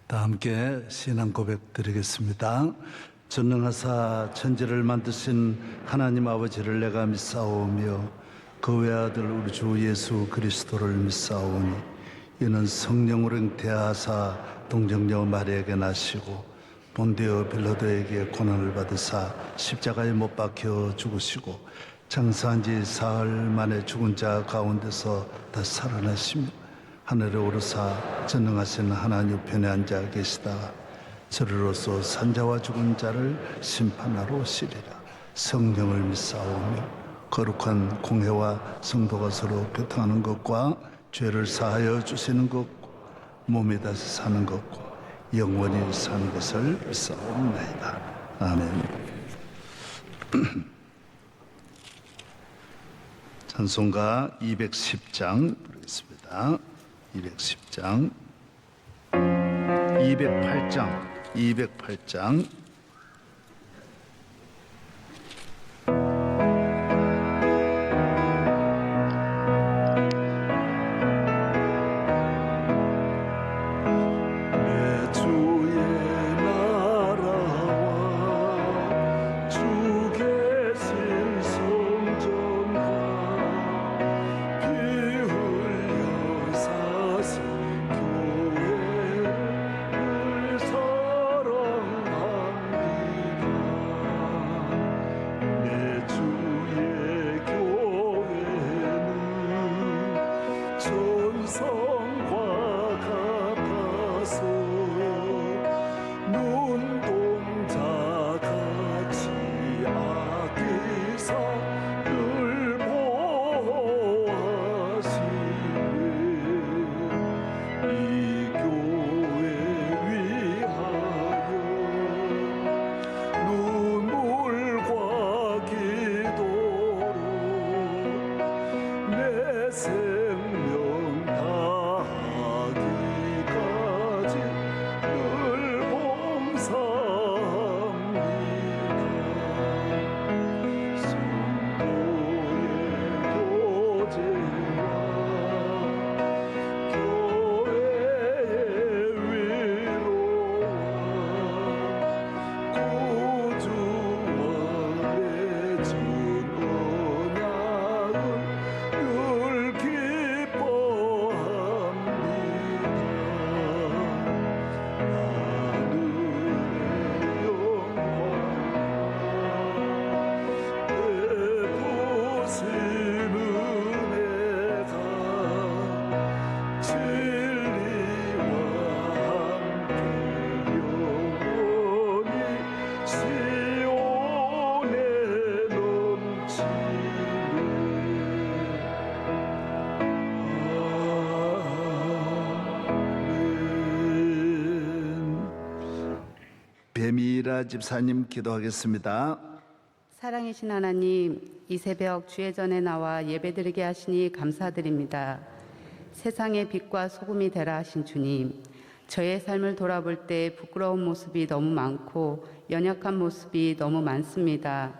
다 함께 신앙 고백 드리겠습니다. 전능하사 천지를 만드신 하나님 아버지를 내가 믿사오며 그 외아들 우리 주 예수 그리스도를 믿사오니 이는 성령으로 잉태하사 동정녀 마리아에게 나시고 본디오 빌라도에게 고난을 받으사 십자가에 못 박혀 죽으시고 장사한 지 사흘 만에 죽은 자 가운데서 다시 살아나시며 하늘에 오르사 전능하신 하나님 우편에 앉아 계시다가 저리로서 산자와 죽은 자를 심판하러 오시리라. 성령을 믿사오며 거룩한 공회와 성도가 서로 교통하는 것과 죄를 사하여 주시는 것과 몸이 다시 사는 것과 영원히 사는 것을 믿사옵나이다. 아멘. 찬송가 210장 부르겠습니다. 210장 208장 배미라 집사님 기도하겠습니다. 사랑이신 하나님, 이 새벽 주의 전에 나와 예배드리게 하시니 감사드립니다. 세상의 빛과 소금이 되라 하신 주님, 저의 삶을 돌아볼 때 부끄러운 모습이 너무 많고 연약한 모습이 너무 많습니다.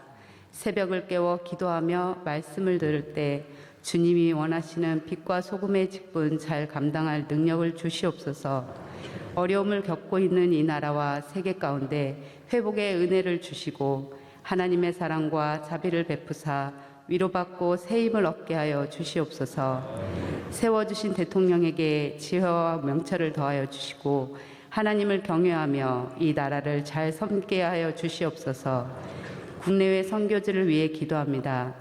새벽을 깨워 기도하며 말씀을 들을 때 주님이 원하시는 빛과 소금의 직분 잘 감당할 능력을 주시옵소서. 어려움을 겪고 있는 이 나라와 세계 가운데 회복의 은혜를 주시고 하나님의 사랑과 자비를 베푸사 위로받고 새 힘을 얻게 하여 주시옵소서. 세워주신 대통령에게 지혜와 명철을 더하여 주시고 하나님을 경외하며 이 나라를 잘 섬기게 하여 주시옵소서. 국내외 선교지를 위해 기도합니다.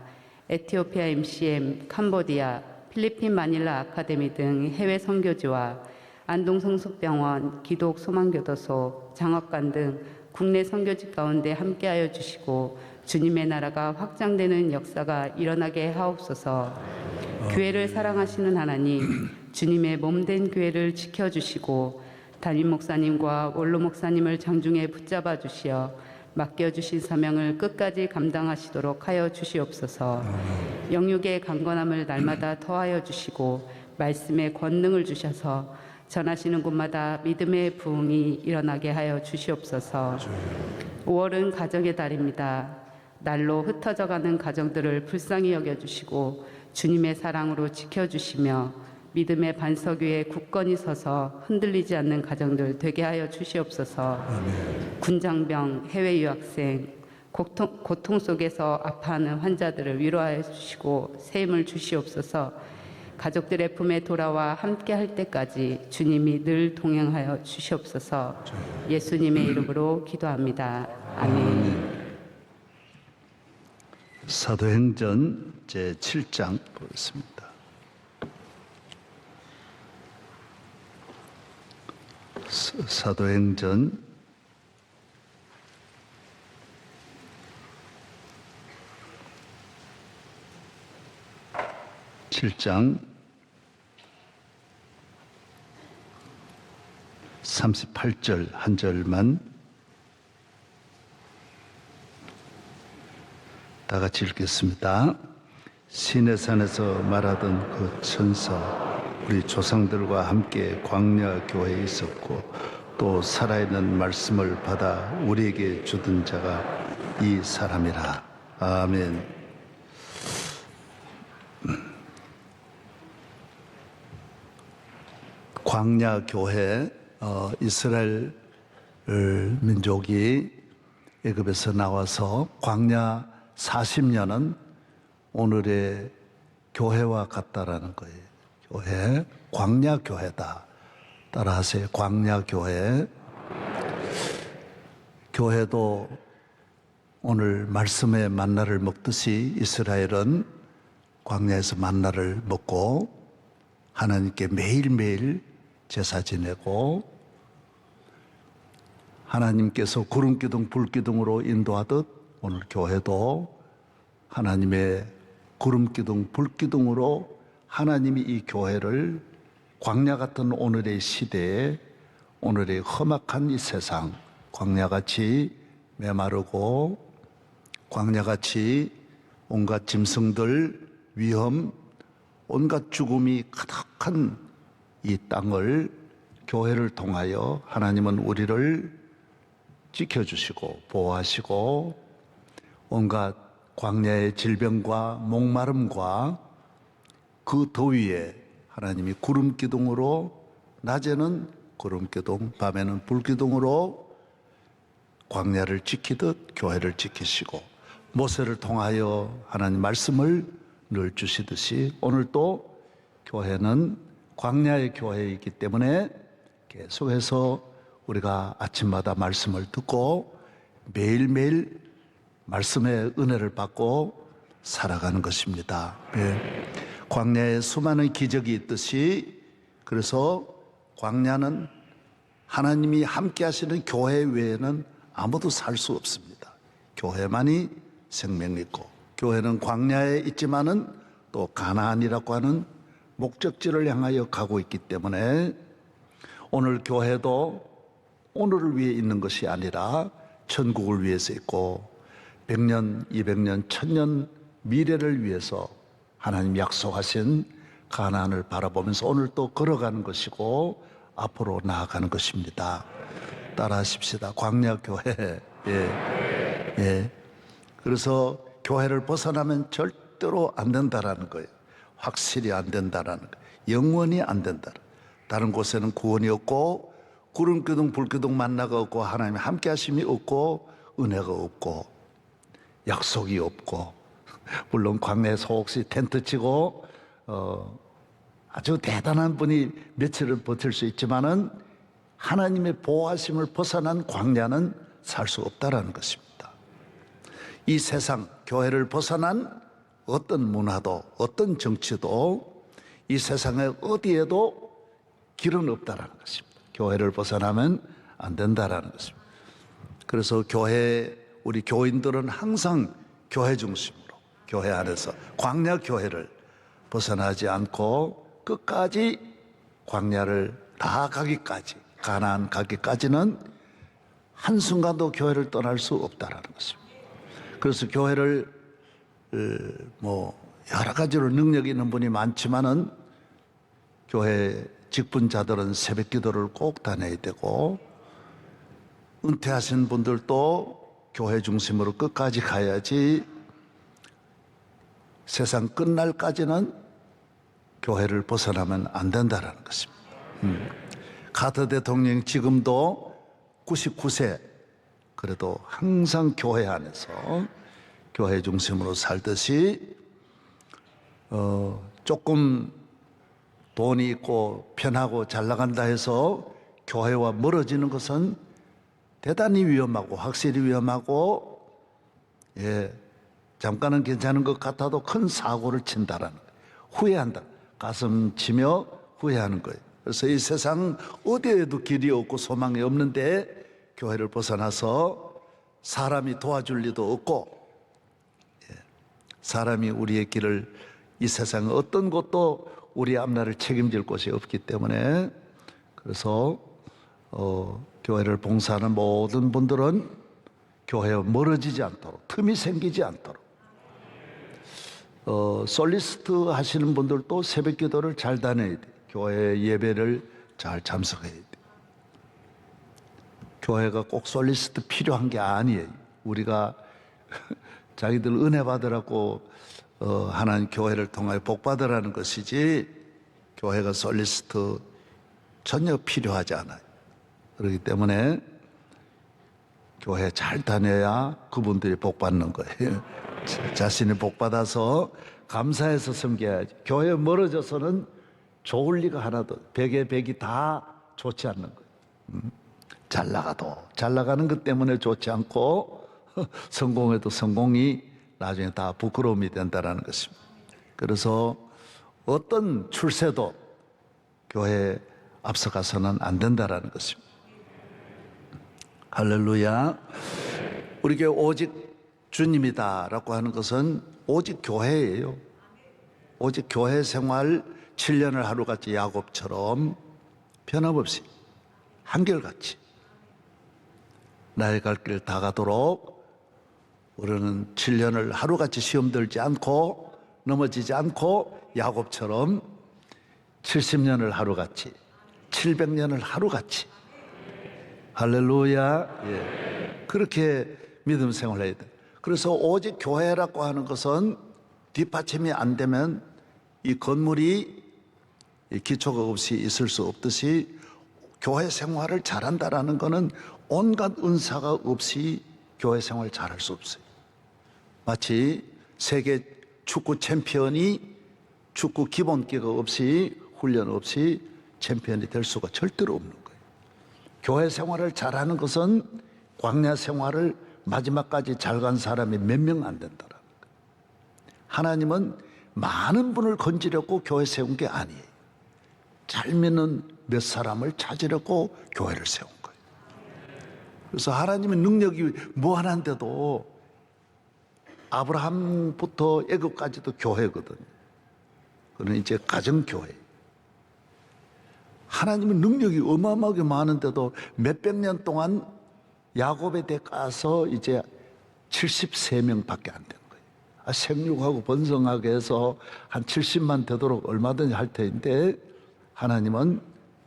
에티오피아 MCM, 캄보디아, 필리핀 마닐라 아카데미 등 해외 선교지와 안동성숙병원, 기독 소망교도소, 장학관 등 국내 선교지 가운데 함께하여 주시고 주님의 나라가 확장되는 역사가 일어나게 하옵소서. 교회를 사랑하시는 하나님, 주님의 몸된 교회를 지켜주시고 담임 목사님과 원로 목사님을 장중에 붙잡아 주시어 맡겨주신 사명을 끝까지 감당하시도록 하여 주시옵소서. 영육의 강건함을 날마다 더하여 주시고 말씀의 권능을 주셔서 전하시는 곳마다 믿음의 부흥이 일어나게 하여 주시옵소서. 5월은 가정의 달입니다. 날로 흩어져가는 가정들을 불쌍히 여겨주시고 주님의 사랑으로 지켜주시며 믿음의 반석 위에 굳건히 서서 흔들리지 않는 가정들 되게 하여 주시옵소서. 군장병, 해외 유학생, 고통 속에서 아파하는 환자들을 위로하여 주시고 새 힘을 주시옵소서. 가족들의 품에 돌아와 함께 할 때까지 주님이 늘 동행하여 주시옵소서. 예수님의 이름으로 기도합니다. 아멘. 사도행전 제7장 보겠습니다. 사도행전 7장 38절 한 절만 다 같이 읽겠습니다. 시내산에서 말하던 그 천사 우리 조상들과 함께 광야 교회에 있었고 또 살아있는 말씀을 받아 우리에게 주던 자가 이 사람이라. 아멘. 광야 교회, 이스라엘 민족이 애굽에서 나와서 광야 40년은 오늘의 교회와 같다라는 거예요. 교회, 광야 교회다. 따라하세요. 광야 교회. 교회도 오늘 말씀의 만나를 먹듯이 이스라엘은 광야에서 만나를 먹고 하나님께 매일매일 제사 지내고 하나님께서 구름기둥 불기둥으로 인도하듯 오늘 교회도 하나님의 구름기둥 불기둥으로 하나님이 이 교회를 광야 같은 오늘의 시대에 오늘의 험악한 이 세상 광야같이 메마르고 광야같이 온갖 짐승들 위험 온갖 죽음이 가득한 이 땅을 교회를 통하여 하나님은 우리를 지켜주시고 보호하시고 온갖 광야의 질병과 목마름과 그 더위에 하나님이 구름기둥으로 낮에는 구름기둥 밤에는 불기둥으로 광야를 지키듯 교회를 지키시고 모세를 통하여 하나님 말씀을 늘 주시듯이 오늘도 교회는 광야의 교회이기 때문에 계속해서 우리가 아침마다 말씀을 듣고 매일매일 말씀의 은혜를 받고 살아가는 것입니다. 네. 광야에 수많은 기적이 있듯이 그래서 광야는 하나님이 함께 하시는 교회 외에는 아무도 살 수 없습니다. 교회만이 생명이 있고 교회는 광야에 있지만은 또 가나안이라고 하는 목적지를 향하여 가고 있기 때문에 오늘 교회도 오늘을 위해 있는 것이 아니라 천국을 위해서 있고 100년, 200년, 1000년 미래를 위해서 하나님 약속하신 가나안을 바라보면서 오늘 또 걸어가는 것이고 앞으로 나아가는 것입니다. 따라하십시다. 광야 교회. 예. 그래서 교회를 벗어나면 절대로 안 된다라는 거예요. 확실히 안 된다라는 거예요. 영원히 안 된다. 다른 곳에는 구원이 없고 구름기둥 불기둥 만나가 없고 하나님의 함께 하심이 없고 은혜가 없고 약속이 없고 물론 광야에서 혹시 텐트 치고 아주 대단한 분이 며칠을 버틸 수 있지만은 하나님의 보호하심을 벗어난 광야는 살 수 없다라는 것입니다. 이 세상 교회를 벗어난 어떤 문화도 어떤 정치도 이 세상에 어디에도 길은 없다라는 것입니다. 교회를 벗어나면 안 된다라는 것입니다. 그래서 우리 교인들은 항상 교회 중심으로 교회 안에서 광야 교회를 벗어나지 않고 끝까지 광야를 다 가기까지 가나안 가기까지는 한순간도 교회를 떠날 수 없다라는 것입니다. 그래서 교회를 여러 가지로 능력이 있는 분이 많지만은 교회 직분자들은 새벽 기도를 꼭 다녀야 되고 은퇴하신 분들도 교회 중심으로 끝까지 가야지 세상 끝날까지는 교회를 벗어나면 안 된다는 것입니다. 카터 대통령이 지금도 99세, 그래도 항상 교회 안에서 교회 중심으로 살듯이 조금 돈이 있고 편하고 잘 나간다 해서 교회와 멀어지는 것은 대단히 위험하고 확실히 위험하고, 잠깐은 괜찮은 것 같아도 큰 사고를 친다라는 거예요. 후회한다. 가슴 치며 후회하는 거예요. 그래서 이 세상 어디에도 길이 없고 소망이 없는데 교회를 벗어나서 사람이 도와줄 리도 없고, 사람이 우리의 길을, 이 세상 어떤 곳도 우리 앞날을 책임질 곳이 없기 때문에, 그래서 교회를 봉사하는 모든 분들은 교회와 멀어지지 않도록, 틈이 생기지 않도록, 솔리스트 하시는 분들도 새벽 기도를 잘 다녀야 돼. 교회 예배를 잘 참석해야 돼. 교회가 꼭 솔리스트 필요한 게 아니에요. 우리가 자기들 은혜 받으라고 하나님 교회를 통하여 복 받으라는 것이지, 교회가 솔리스트 전혀 필요하지 않아요. 그렇기 때문에 교회 잘 다녀야 그분들이 복 받는 거예요. 자신이 복 받아서 감사해서 섬겨야지. 교회 멀어져서는 좋을 리가 하나도, 백에 백이 다 좋지 않는 거예요. 잘 나가도 잘 나가는 것 때문에 좋지 않고, 성공해도 성공이 나중에 다 부끄러움이 된다는 것입니다. 그래서 어떤 출세도 교회에 앞서가서는 안 된다는 것입니다. 할렐루야. 우리 교회 오직 주님이다라고 하는 것은 오직 교회예요. 오직 교회 생활 7년을 하루같이 야곱처럼 변함없이 한결같이 나의 갈 길 다 가도록 우리는 7년을 하루같이 시험 들지 않고 넘어지지 않고 야곱처럼 70년을 하루같이, 700년을 하루같이, 할렐루야. 그렇게 믿음 생활을 해야 돼. 그래서 오직 교회라고 하는 것은 뒷받침이 안 되면 이 건물이 기초가 없이 있을 수 없듯이, 교회 생활을 잘한다라는 것은 온갖 은사가 없이 교회 생활을 잘할 수 없어요. 마치 세계 축구 챔피언이 축구 기본기가 없이, 훈련 없이 챔피언이 될 수가 절대로 없는 거예요. 교회 생활을 잘하는 것은 광야 생활을 마지막까지 잘 간 사람이 몇 명 안 된다라는 거예요. 하나님은 많은 분을 건지려고 교회 세운 게 아니에요. 잘 믿는 몇 사람을 찾으려고 교회를 세운 거예요. 그래서 하나님의 능력이 무한한데도 아브라함부터 애굽까지도 교회거든요. 그는 이제 가정교회. 하나님의 능력이 어마어마하게 많은데도 몇백 년 동안 야곱에 가서 이제 73명밖에 안 된 거예요. 생육하고 번성하게 해서 한 70만 되도록 얼마든지 할 텐데, 하나님은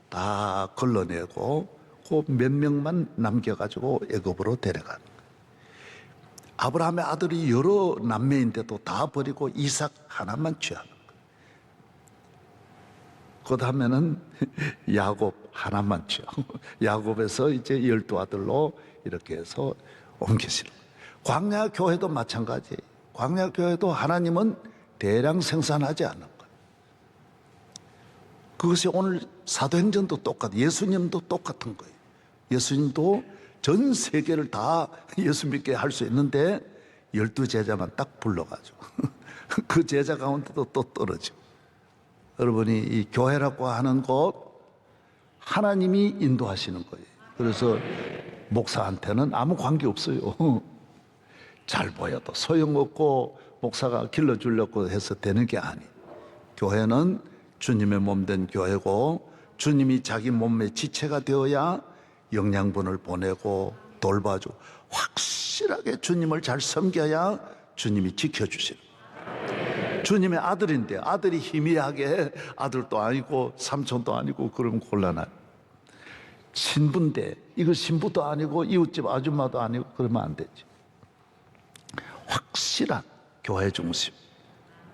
다 걸러내고 그 몇 명만 남겨가지고 애굽으로 데려가는 거예요. 아브라함의 아들이 여러 남매인데도 다 버리고 이삭 하나만 취하는 거예요. 그 다음에는 야곱 하나만 취하고, 야곱에서 이제 12아들로 이렇게 해서 옮기시는 거예요. 광야 교회도 마찬가지예요. 광야 교회도 하나님은 대량 생산하지 않는 거예요. 그것이 오늘 사도행전도 똑같아요. 예수님도 똑같은 거예요. 예수님도 전 세계를 다 예수 믿게 할 수 있는데 12제자만 딱 불러가지고 그 제자 가운데도 또 떨어지고. 여러분이 이 교회라고 하는 곳 하나님이 인도하시는 거예요. 그래서 목사한테는 아무 관계 없어요. 잘 보여도 소용없고 목사가 길러주려고 해서 되는 게 아니에요. 교회는 주님의 몸 된 교회고, 주님이 자기 몸의 지체가 되어야 영양분을 보내고 돌봐주고, 확실하게 주님을 잘 섬겨야 주님이 지켜주시는 거예요. 주님의 아들인데, 아들이 희미하게 아들도 아니고 삼촌도 아니고 그러면 곤란해요. 신부인데 이거 신부도 아니고 이웃집 아줌마도 아니고 그러면 안 되지. 확실한 교회 중심.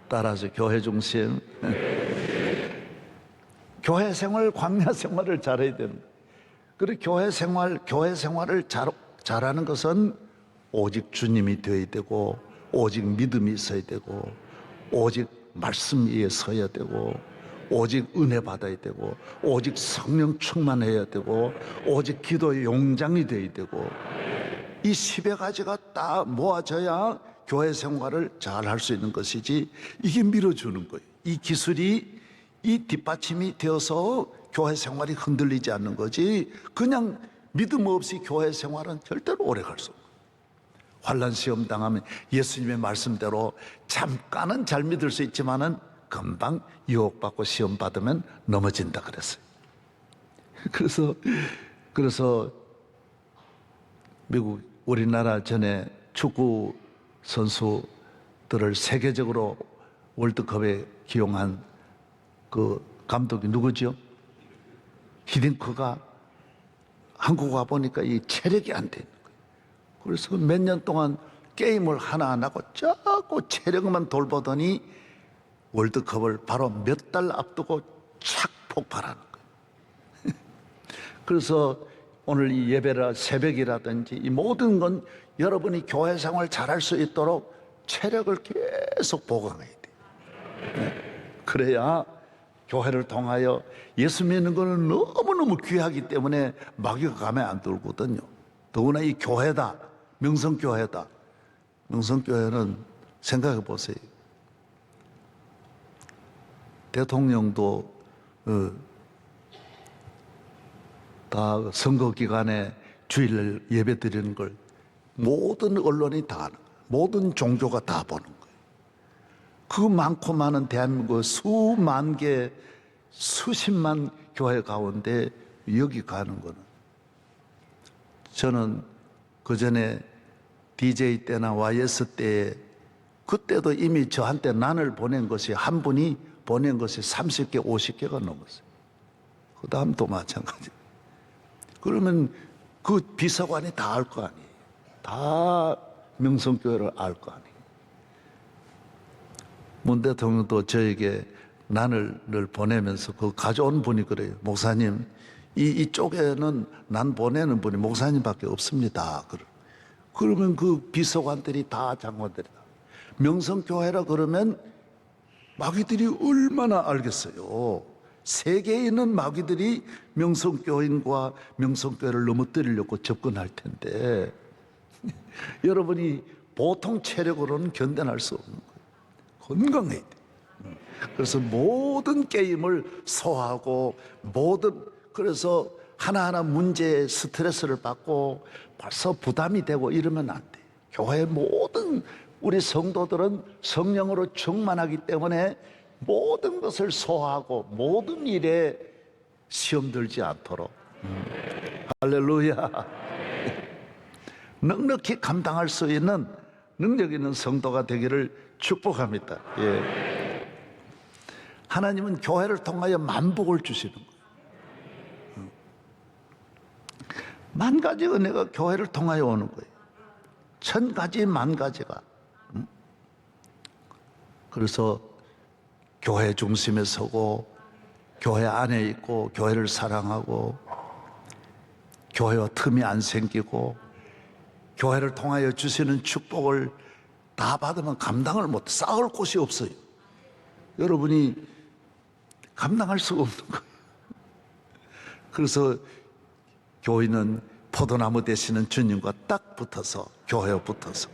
따라서 교회 중심. 교회 생활, 광야 생활을 잘해야 되는 거예요. 그리고 교회 생활을 잘하는 것은 오직 주님이 되어야 되고, 오직 믿음이 있어야 되고, 오직 말씀 위에 서야 되고, 오직 은혜 받아야 되고, 오직 성령 충만해야 되고, 오직 기도의 용장이 되어야 되고, 이 10여 가지가 딱 모아져야 교회 생활을 잘 할 수 있는 것이지, 이게 밀어주는 거예요. 이 기술이, 이 뒷받침이 되어서 교회 생활이 흔들리지 않는 거지, 그냥 믿음 없이 교회 생활은 절대로 오래 갈 수 없어요. 환난 시험 당하면 예수님의 말씀대로 잠깐은 잘 믿을 수 있지만은 금방 유혹받고 시험 받으면 넘어진다 그랬어요. 그래서 미국, 우리나라 전에 축구 선수들을 세계적으로 월드컵에 기용한 그 감독이 누구죠? 히딩크가 한국 와 보니까 이 체력이 안 되는 거예요. 그래서 몇 년 동안 게임을 하나 안 하고 자꾸 체력만 돌보더니 월드컵을 바로 몇 달 앞두고 착 폭발하는 거예요. 그래서 오늘 이 예배라 새벽이라든지 이 모든 건 여러분이 교회 생활 잘할 수 있도록 체력을 계속 보강해야 돼요. 그래야 교회를 통하여 예수 믿는 것은 너무너무 귀하기 때문에 마귀가 가면 안 들거든요. 더구나 이 교회다, 명성교회다. 명성교회는 생각해 보세요. 대통령도 다 선거 기간에 주일 예배 드리는 걸 모든 언론이 다 하는 거예요. 모든 종교가 다 보는 거예요. 그 많고 많은 대한민국 수만 개, 수십만 교회 가운데 여기 가는 거는, 저는 그 전에 DJ 때나 YS 때, 그때도 이미 저한테 난을 보낸 것이, 한 분이 보낸 것이 30개, 50개가 넘었어요. 그 다음도 마찬가지. 그러면 그 비서관이 다 알 거 아니에요. 다 명성교회를 알 거 아니에요. 문 대통령도 저에게 난을 늘 보내면서 그 가져온 분이 그래요. 목사님, 이쪽에는 난 보내는 분이 목사님밖에 없습니다. 그러면 그 비서관들이 다 장관들이다. 명성교회라 그러면 마귀들이 얼마나 알겠어요. 세계에 있는 마귀들이 명성교인과 명성교회를 넘어뜨리려고 접근할 텐데 여러분이 보통 체력으로는 견뎌낼 수 없는 거예요. 건강해야 돼. 그래서 모든 게임을 소화하고 그래서 하나하나 문제에 스트레스를 받고 벌써 부담이 되고 이러면 안 돼. 교회 모든 우리 성도들은 성령으로 충만하기 때문에 모든 것을 소화하고 모든 일에 시험 들지 않도록 할렐루야. 넉넉히 감당할 수 있는 능력 있는 성도가 되기를 축복합니다. 예. 하나님은 교회를 통하여 만복을 주시는 거예요. 만 가지 은혜가 교회를 통하여 오는 거예요. 1000가지, 만 가지가. 그래서 교회 중심에 서고, 교회 안에 있고, 교회를 사랑하고, 교회와 틈이 안 생기고, 교회를 통하여 주시는 축복을 다 받으면 감당을 못, 쌓을 곳이 없어요. 여러분이 감당할 수가 없는 거예요. 그래서 교인은 포도나무 되시는 주님과 딱 붙어서, 교회와 붙어서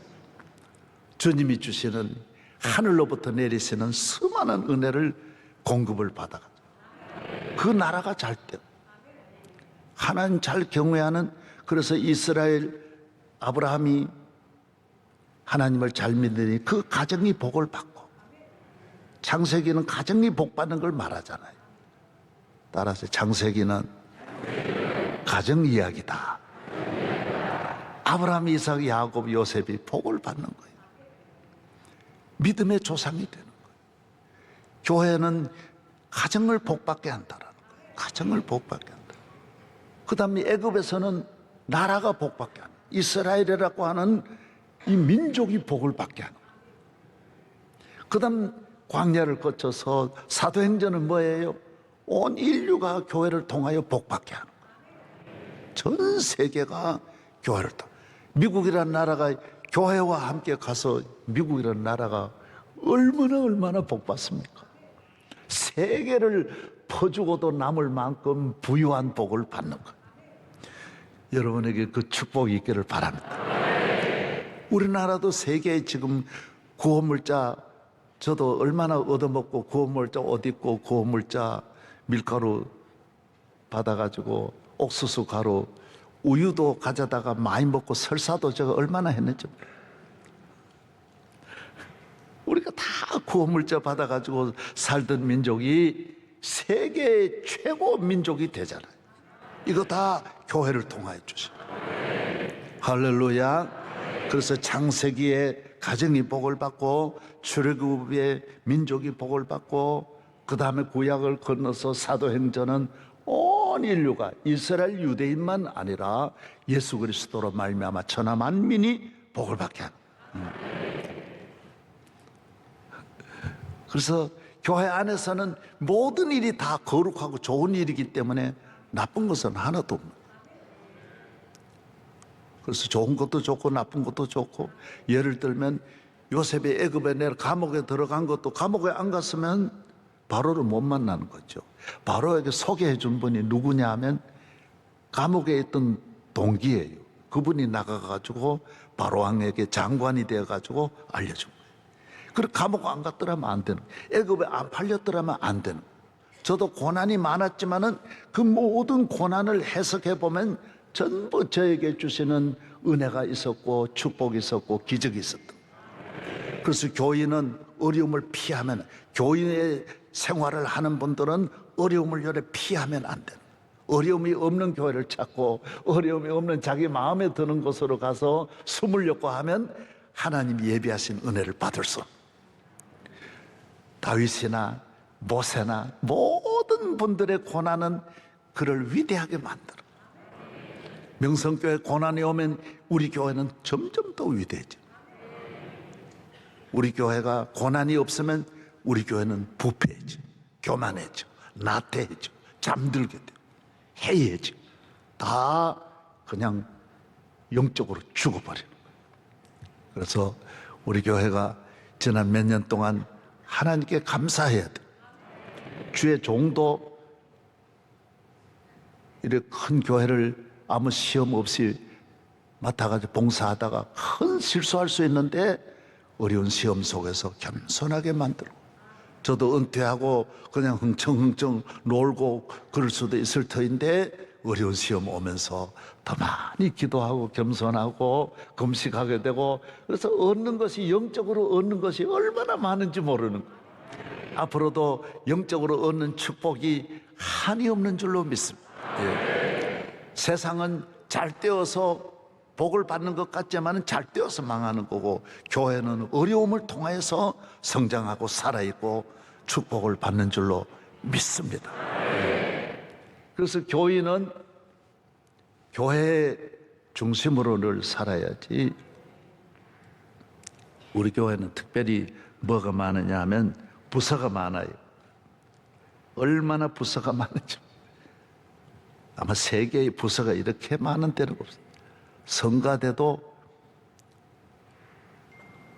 주님이 주시는 하늘로부터 내리시는 수많은 은혜를 공급을 받아가지고 그 나라가 잘 되고 하나님 잘 경외하는, 그래서 이스라엘 아브라함이 하나님을 잘 믿으니 그 가정이 복을 받고, 창세기는 가정이 복 받는 걸 말하잖아요. 따라서 창세기는 가정 이야기다. 아브라함, 이삭, 야곱, 요셉이 복을 받는 거예요. 믿음의 조상이 되는 거예요. 교회는 가정을 복받게 한다라는 거예요. 가정을 복받게 한다. 그 다음에 애굽에서는 나라가 복받게 하는, 이스라엘이라고 하는 이 민족이 복을 받게 하는 거예요. 그 다음 광야를 거쳐서 사도행전은 뭐예요? 온 인류가 교회를 통하여 복받게 하는 거예요. 전 세계가 교회를 통해. 미국이라는 나라가 교회와 함께 가서 미국이라는 나라가 얼마나 복받습니까? 세계를 퍼주고도 남을 만큼 부유한 복을 받는 거예요. 여러분에게 그 축복이 있기를 바랍니다. 우리나라도 세계에 지금 구호물자, 저도 얼마나 얻어먹고 구호물자 옷 입고 구호물자 밀가루 받아가지고 옥수수 가루 우유도 가져다가 많이 먹고 설사도 제가 얼마나 했는지. 우리가 다 구호물자 받아가지고 살던 민족이 세계 최고 민족이 되잖아요. 이거 다 교회를 통하여 주신 거예요. 할렐루야. 그래서 창세기에 가정이 복을 받고 출애굽의 민족이 복을 받고 그 다음에 구약을 건너서 사도행전은 온 인류가 이스라엘 유대인만 아니라 예수 그리스도로 말미암아 천하 만민이 복을 받게 하는. 그래서 교회 안에서는 모든 일이 다 거룩하고 좋은 일이기 때문에 나쁜 것은 하나도 없는. 그래서 좋은 것도 좋고 나쁜 것도 좋고, 예를 들면 요셉이 애굽에 내려 감옥에 들어간 것도 감옥에 안 갔으면 바로를 못 만나는 거죠. 바로에게 소개해 준 분이 누구냐 하면 감옥에 있던 동기예요. 그분이 나가가지고 바로 왕에게 장관이 되어가지고 알려준 거예요. 그리고 감옥 안 갔더라면 안 되는 거예요. 애굽에 안 팔렸더라면 안 되는 거예요. 저도 고난이 많았지만은 그 모든 고난을 해석해 보면 전부 저에게 주시는 은혜가 있었고 축복이 있었고 기적이 있었다. 그래서 교인은 어려움을 피하면, 교인의 생활을 하는 분들은 어려움을 열에 피하면 안 돼요. 어려움이 없는 교회를 찾고 어려움이 없는 자기 마음에 드는 곳으로 가서 숨으려고 하면 하나님이 예비하신 은혜를 받을 수. 다윗이나 모세나 모든 분들의 고난은 그를 위대하게 만들어. 명성교회 고난이 오면 우리 교회는 점점 더 위대해져. 우리 교회가 고난이 없으면 우리 교회는 부패해져, 교만해져, 나태해져, 잠들게 돼, 해이해져. 다 그냥 영적으로 죽어버리는 거예요. 그래서 우리 교회가 지난 몇 년 동안 하나님께 감사해야 돼. 주의 종도 이렇게 큰 교회를 아무 시험 없이 맡아가지고 봉사하다가 큰 실수할 수 있는데 어려운 시험 속에서 겸손하게 만들고, 저도 은퇴하고 그냥 흥청흥청 놀고 그럴 수도 있을 터인데 어려운 시험 오면서 더 많이 기도하고 겸손하고 금식하게 되고, 그래서 얻는 것이, 영적으로 얻는 것이 얼마나 많은지 모르는 거예요. 앞으로도 영적으로 얻는 축복이 한이 없는 줄로 믿습니다. 세상은 잘 되어서 복을 받는 것 같지만 잘 되어서 망하는 거고, 교회는 어려움을 통해서 성장하고 살아있고 축복을 받는 줄로 믿습니다. 그래서 교인은 교회 중심으로 늘 살아야지. 우리 교회는 특별히 뭐가 많으냐 하면 부서가 많아요. 얼마나 부서가 많은지 아마 세계의 부서가 이렇게 많은 데는 없어요. 성가대도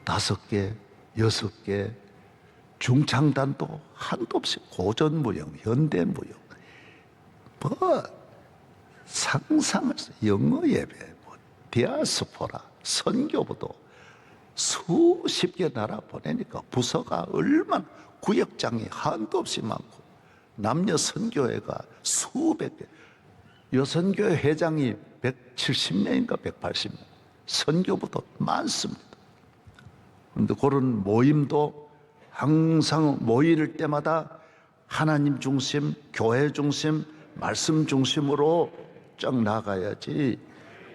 5개, 6개, 중창단도 한도 없이 고전무용, 현대무용, 뭐 상상할 수, 영어 예배, 뭐 디아스포라, 선교부도 수십 개 나라 보내니까 부서가 얼마나, 구역장이 한도 없이 많고 남녀 선교회가 수백 개, 여선교회 회장이 170명인가 180명, 선교부도 많습니다. 그런데 그런 모임도 항상 모일 때마다 하나님 중심, 교회 중심, 말씀 중심으로 쫙 나가야지.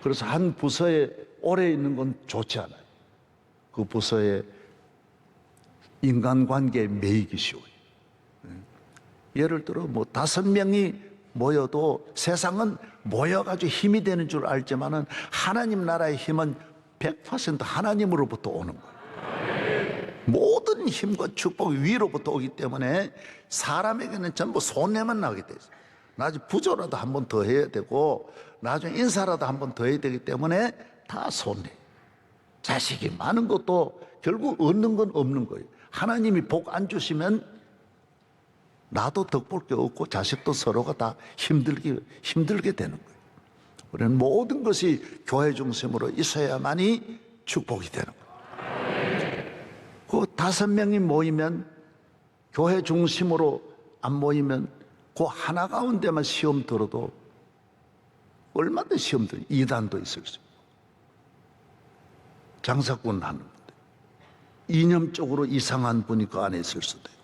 그래서 한 부서에 오래 있는 건 좋지 않아요. 그 부서에 인간관계에 매이기 쉬워요. 예를 들어 뭐 5명이 모여도 세상은 모여가지고 힘이 되는 줄 알지만은 하나님 나라의 힘은 100% 하나님으로부터 오는 거예요. 모든 힘과 축복이 위로부터 오기 때문에 사람에게는 전부 손해만 나게 돼 있어요. 나중에 부조라도 한 번 더 해야 되고 나중에 인사라도 한 번 더 해야 되기 때문에 다 손해. 자식이 많은 것도 결국 얻는 건 없는 거예요. 하나님이 복 안 주시면 나도 덕볼 게 없고 자식도 서로가 다 힘들게 되는 거예요. 우리는 모든 것이 교회 중심으로 있어야만이 축복이 되는 거예요. 그 5명이 모이면, 교회 중심으로 안 모이면 그 하나 가운데만 시험 들어도 얼마나 시험 들어. 이단도 있을 수 있고, 장사꾼 하는 분들, 이념적으로 이상한 분이 그 안에 있을 수도 있고,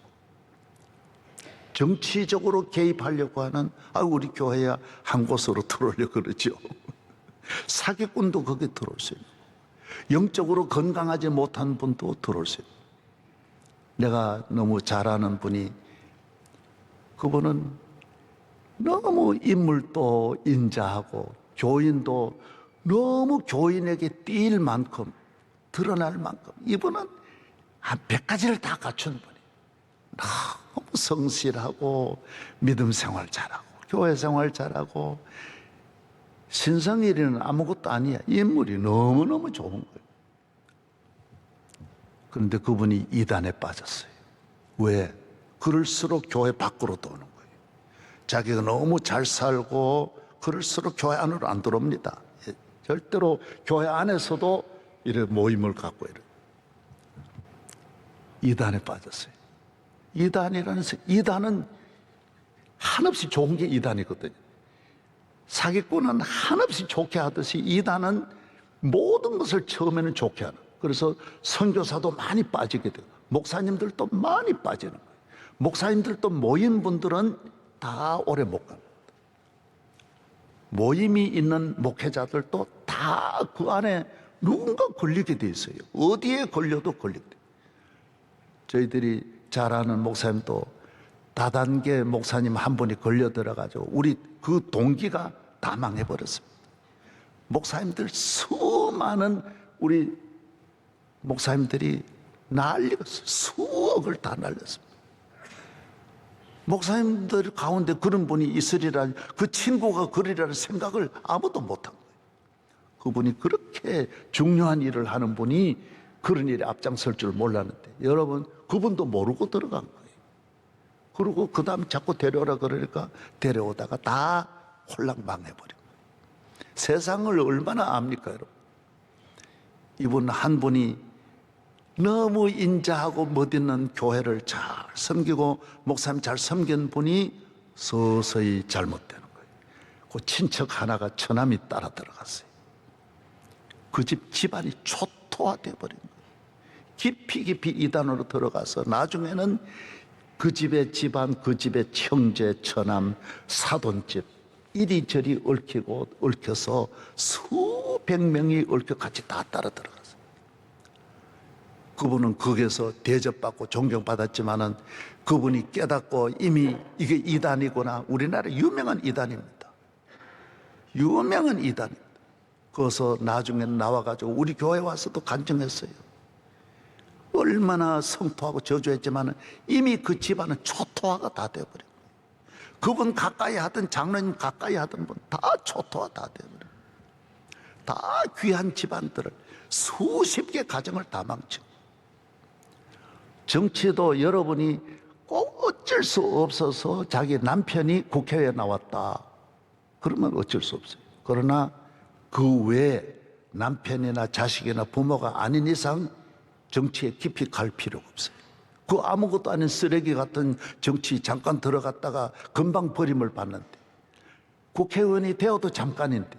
정치적으로 개입하려고 하는, 우리 교회야 한 곳으로 들어오려고 그러죠. 사기꾼도 거기에 들어올 수 있고, 영적으로 건강하지 못한 분도 들어올 수 있고. 내가 너무 잘 아는 분이, 그분은 너무 인물도 인자하고 교인도 너무 교인에게 띄일 만큼, 드러날 만큼, 이분은 한 100가지를 다 갖춘 분이에요. 너무 성실하고 믿음 생활 잘하고 교회 생활 잘하고, 신성일이는 아무것도 아니야. 인물이 너무너무 좋은 거예요. 그런데 그분이 이단에 빠졌어요. 왜? 그럴수록 교회 밖으로 도는 거예요. 자기가 너무 잘 살고 그럴수록 교회 안으로 안 들어옵니다. 절대로 교회 안에서도 이런 모임을 갖고 이래. 이단에 빠졌어요. 이단은 한없이 좋은 게 이단이거든요. 사기꾼은 한없이 좋게 하듯이 이단은 모든 것을 처음에는 좋게 하는. 그래서 선교사도 많이 빠지게 돼요. 목사님들도 많이 빠지는 거예요. 목사님들도 모인 분들은 다 오래 못 갑니다. 모임이 있는 목회자들도 다 그 안에 누군가 걸리게 돼 있어요. 어디에 걸려도 걸리게 돼요. 저희들이 잘 아는 목사님도 다단계 목사님 한 분이 걸려 들어가지고 우리 그 동기가 다 망해버렸습니다. 목사님들, 수많은 우리 목사님들이 난리가 있어요. 수억을 다 날렸습니다. 목사님들 가운데 그런 분이 있으리라, 그 친구가 그리라는 생각을 아무도 못한 거예요. 그분이 그렇게 중요한 일을 하는 분이 그런 일에 앞장설 줄 몰랐는데, 여러분, 그분도 모르고 들어간 거예요. 그리고 그 다음에 자꾸 데려오라 그러니까 데려오다가 다 홀랑 망해버린 거예요. 세상을 얼마나 압니까, 여러분? 이분 한 분이 너무 인자하고 멋있는 교회를 잘 섬기고 목사님 잘 섬긴 분이 서서히 잘못되는 거예요. 그 친척 하나가 처남이 따라 들어갔어요. 그 집안이 초토화돼 버린 거예요. 깊이 이단으로 들어가서 나중에는 그 집의 집안, 그 집의 형제, 처남, 사돈집 이리저리 얽혀서 수백 명이 얽혀 같이 다 따라 들어갔어요. 그분은 거기서 대접받고 존경받았지만은 그분이 깨닫고 이미 이게 이단이구나. 우리나라 유명한 이단입니다. 유명한 이단입니다. 그래서 나중에는 나와가지고 우리 교회 와서도 간증했어요. 얼마나 성토하고 저주했지만은 이미 그 집안은 초토화가 다 되어버려요. 그분 가까이 하던, 장로님 가까이 하던 분 다 초토화 다 되어버려요. 다 귀한 집안들을, 수십 개 가정을 다 망치고. 정치도 여러분이 꼭 어쩔 수 없어서 자기 남편이 국회에 나왔다 그러면 어쩔 수 없어요. 그러나 그 외에 남편이나 자식이나 부모가 아닌 이상 정치에 깊이 갈 필요가 없어요. 그 아무것도 아닌 쓰레기 같은 정치 잠깐 들어갔다가 금방 버림을 받는데, 국회의원이 되어도 잠깐인데,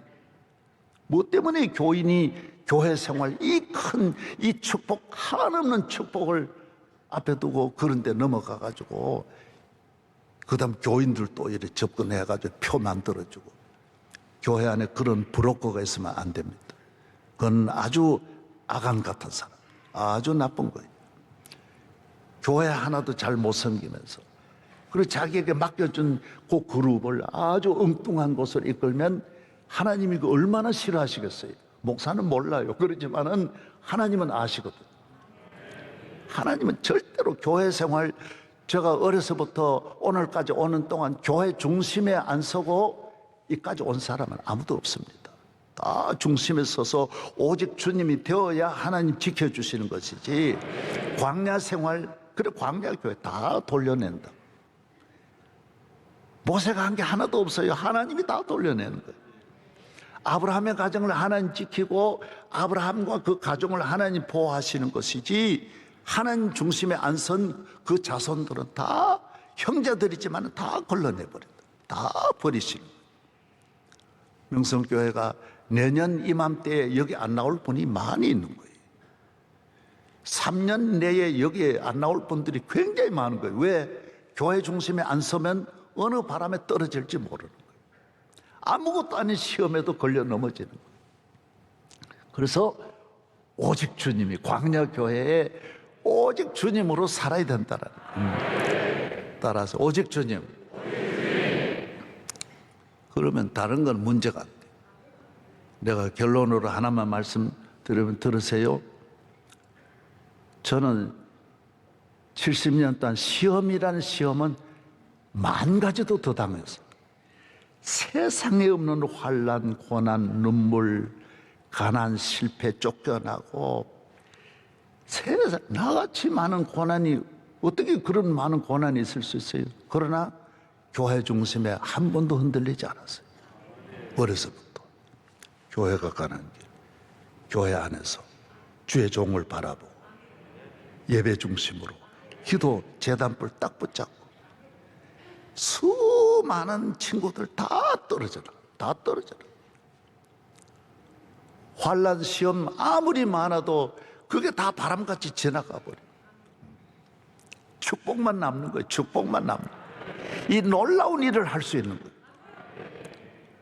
뭐 때문에 교인이 교회 생활 이 큰 이 축복, 한없는 축복을 앞에 두고 그런 데 넘어가가지고 그 다음 교인들도 이렇게 접근해가지고 표 만들어주고, 교회 안에 그런 브로커가 있으면 안 됩니다. 그건 아주 악한 같은 사람, 아주 나쁜 거예요. 교회 하나도 잘 못 섬기면서, 그리고 자기에게 맡겨준 그 그룹을 아주 엉뚱한 곳을 이끌면 하나님이 그 얼마나 싫어하시겠어요. 목사는 몰라요. 그렇지만은 하나님은 아시거든. 하나님은 절대로 교회 생활, 제가 어려서부터 오늘까지 오는 동안 교회 중심에 안 서고 이까지 온 사람은 아무도 없습니다. 다 중심에 서서 오직 주님이 되어야 하나님 지켜주시는 것이지, 광야 생활, 그래 광야 교회 다 돌려낸다. 모세가 한 게 하나도 없어요. 하나님이 다 돌려내는 거예요. 아브라함의 가정을 하나님 지키고 아브라함과 그 가정을 하나님 보호하시는 것이지, 하나님 중심에 안 선 그 자손들은 다 형제들이지만 다 걸러내버린다. 다 버리시는 거예요. 명성교회가 내년 이맘때에 여기 안 나올 분이 많이 있는 거예요. 3년 내에 여기에 안 나올 분들이 굉장히 많은 거예요. 왜? 교회 중심에 안 서면 어느 바람에 떨어질지 모르는 거예요. 아무것도 아닌 시험에도 걸려 넘어지는 거예요. 그래서 오직 주님이, 광야 교회에 오직 주님으로 살아야 된다는 거예요. 따라서 오직 주님. 그러면 다른 건 문제가 안 돼요. 내가 결론으로 하나만 말씀드리면 들으세요. 저는 70년 동안 시험이라는 시험은 만 가지도 더 당했어요. 세상에 없는 환난, 고난, 눈물, 가난, 실패, 쫓겨나고, 세상 나같이 많은 고난이, 어떻게 그런 많은 고난이 있을 수 있어요? 그러나 교회 중심에 한 번도 흔들리지 않았어요. 어려서부터 교회가 가는 길, 교회 안에서 주의 종을 바라보고 예배 중심으로 기도 제단불 딱 붙잡고, 수많은 친구들 다 떨어져라. 환난 시험 아무리 많아도 그게 다 바람같이 지나가 버려. 축복만 남는 거예요. 축복만 남는 거예요. 이 놀라운 일을 할 수 있는 거예요.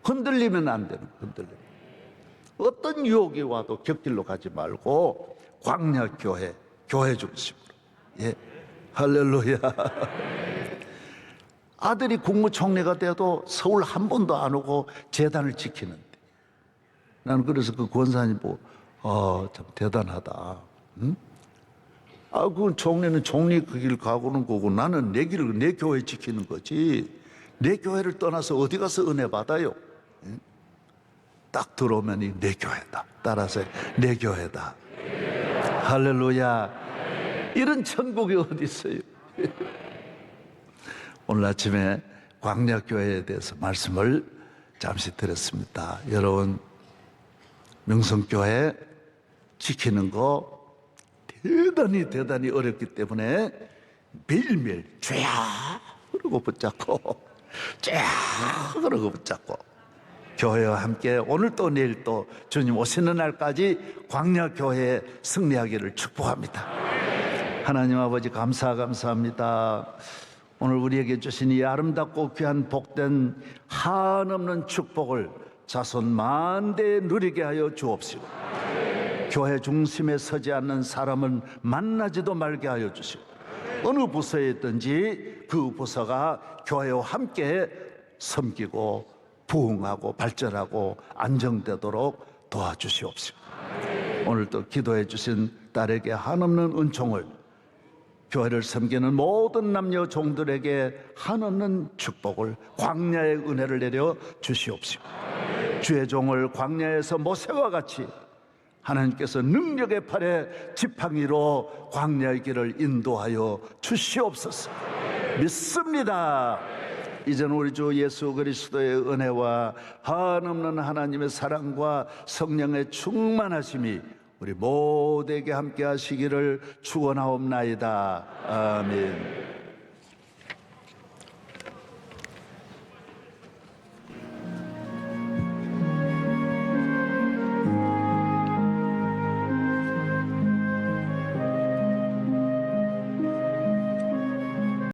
흔들리면 안 되는 거예요. 흔들리면. 어떤 유혹이 와도 곁길로 가지 말고 광야 교회, 교회 중심으로. 예, 할렐루야. 아들이 국무총리가 돼도 서울 한 번도 안 오고 재단을 지키는데, 나는 그래서 그 권사님 보고 참 대단하다. 응? 그 총리는 총리 그 길 가고는 거고, 나는 내 길을, 내 교회 지키는 거지. 내 교회를 떠나서 어디 가서 은혜 받아요? 응? 딱 들어오면 이 내 교회다. 따라서 내 교회다. 할렐루야. 이런 천국이 어디 있어요? 오늘 아침에 광야교회에 대해서 말씀을 잠시 드렸습니다. 여러분, 명성교회 지키는 거 대단히 어렵기 때문에 매일매일 죄야 그러고 붙잡고, 죄야 그러고 붙잡고, 교회와 함께 오늘 또 내일 또 주님 오시는 날까지 광야교회에 승리하기를 축복합니다. 하나님 아버지 감사합니다. 오늘 우리에게 주신 이 아름답고 귀한 복된 한없는 축복을 자손 만대에 누리게 하여 주옵시고, 교회 중심에 서지 않는 사람은 만나지도 말게 하여 주시고, 어느 부서에 있든지 그 부서가 교회와 함께 섬기고 부흥하고 발전하고 안정되도록 도와주시옵시고, 오늘 또 기도해 주신 딸에게 한없는 은총을, 교회를 섬기는 모든 남녀 종들에게 한없는 축복을, 광야의 은혜를 내려 주시옵시고, 주의 종을 광야에서 모세와 같이 하나님께서 능력의 팔에 지팡이로 광야의 길을 인도하여 주시옵소서. 믿습니다. 이제는 우리 주 예수 그리스도의 은혜와 한없는 하나님의 사랑과 성령의 충만하심이 우리 모두에게 함께 하시기를 축원하옵나이다. 아멘.